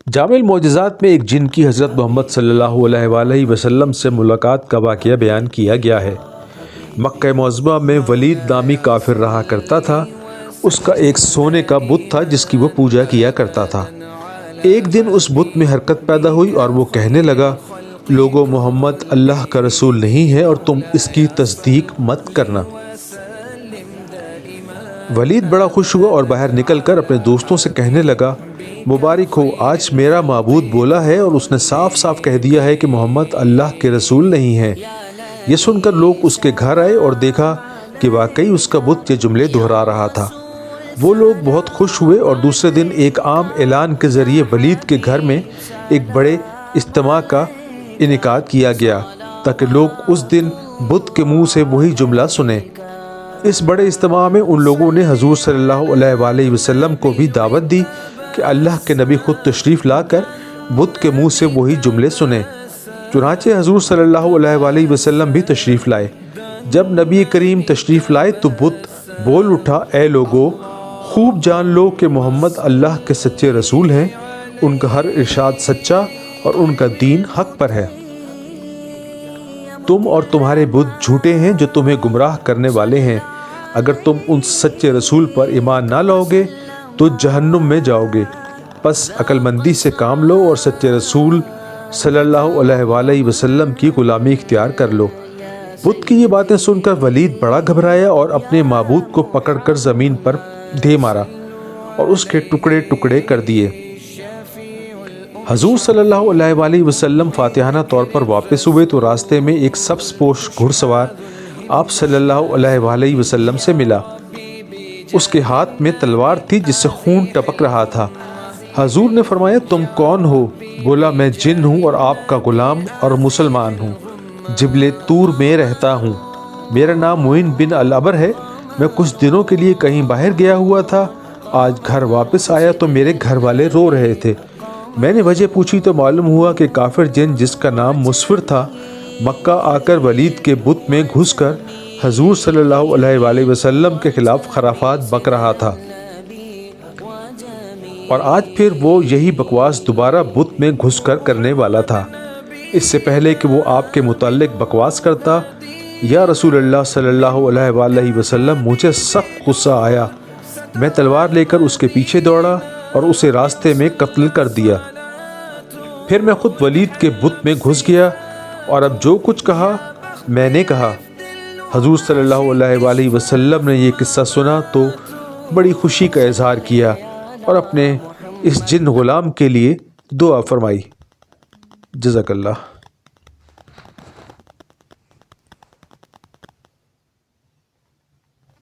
جامع المعجزات میں ایک جن کی حضرت محمد صلی اللہ علیہ وآلہ وسلم سے ملاقات کا واقعہ بیان کیا گیا ہے۔ مکہ معظمہ میں ولید نامی کافر رہا کرتا تھا۔ اس کا ایک سونے کا بت تھا جس کی وہ پوجا کیا کرتا تھا۔ ایک دن اس بت میں حرکت پیدا ہوئی اور وہ کہنے لگا، لوگو، محمد اللہ کا رسول نہیں ہے اور تم اس کی تصدیق مت کرنا۔ ولید بڑا خوش ہوا اور باہر نکل کر اپنے دوستوں سے کہنے لگا، مبارک ہو، آج میرا معبود بولا ہے اور اس نے صاف صاف کہہ دیا ہے کہ محمد اللہ کے رسول نہیں ہے۔ یہ سن کر لوگ اس کے گھر آئے اور دیکھا کہ واقعی اس کا بت یہ جملے دہرا رہا تھا۔ وہ لوگ بہت خوش ہوئے اور دوسرے دن ایک عام اعلان کے ذریعے ولید کے گھر میں ایک بڑے اجتماع کا انعقاد کیا گیا تاکہ لوگ اس دن بت کے منہ سے وہی جملہ سنیں۔ اس بڑے اجتماع میں ان لوگوں نے حضور صلی اللہ علیہ وآلہ وسلم کو بھی دعوت دی کہ اللہ کے نبی خود تشریف لا کر بت کے منہ سے وہی جملے سنیں۔ چنانچہ حضور صلی اللہ علیہ وآلہ وسلم بھی تشریف لائے۔ جب نبی کریم تشریف لائے تو بت بول اٹھا، اے لوگو، خوب جان لو کہ محمد اللہ کے سچے رسول ہیں، ان کا ہر ارشاد سچا اور ان کا دین حق پر ہے۔ تم اور تمہارے بت جھوٹے ہیں جو تمہیں گمراہ کرنے والے ہیں۔ اگر تم ان سچے رسول پر ایمان نہ لاؤ گے تو جہنم میں جاؤ گے۔ پس عقل مندی سے کام لو اور سچے رسول صلی اللہ علیہ وآلہ وسلم کی غلامی اختیار کر لو۔ بت کی یہ باتیں سن کر ولید بڑا گھبرایا اور اپنے معبود کو پکڑ کر زمین پر دے مارا اور اس کے ٹکڑے ٹکڑے کر دیے۔ حضور صلی اللہ علیہ وآلہ وسلم فاتحانہ طور پر واپس ہوئے تو راستے میں ایک سبز پوش گھڑ سوار آپ صلی اللہ علیہ وآلہ وسلم سے ملا۔ اس کے ہاتھ میں تلوار تھی جس سے خون ٹپک رہا تھا۔ حضور نے فرمایا، تم کون ہو؟ بولا، میں جن ہوں اور آپ کا غلام اور مسلمان ہوں، جبل طور میں رہتا ہوں۔ میرا نام معین بن العبر ہے۔ میں کچھ دنوں کے لیے کہیں باہر گیا ہوا تھا۔ آج گھر واپس آیا تو میرے گھر والے رو رہے تھے۔ میں نے وجہ پوچھی تو معلوم ہوا کہ کافر جن جس کا نام مسفر تھا مکہ آ کر ولید کے بت میں گھس کر حضور صلی اللہ علیہ وآلہ وسلم کے خلاف خرافات بک رہا تھا، اور آج پھر وہ یہی بکواس دوبارہ بت میں گھس کر کرنے والا تھا۔ اس سے پہلے کہ وہ آپ کے متعلق بکواس کرتا، یا رسول اللہ صلی اللہ علیہ وآلہ وسلم، مجھے سخت غصہ آیا۔ میں تلوار لے کر اس کے پیچھے دوڑا اور اسے راستے میں قتل کر دیا۔ پھر میں خود ولید کے بت میں گھس گیا اور اب جو کچھ کہا میں نے کہا۔ حضور صلی اللہ علیہ وآلہ وسلم نے یہ قصہ سنا تو بڑی خوشی کا اظہار کیا اور اپنے اس جن غلام کے لیے دعا فرمائی۔ جزاک اللہ۔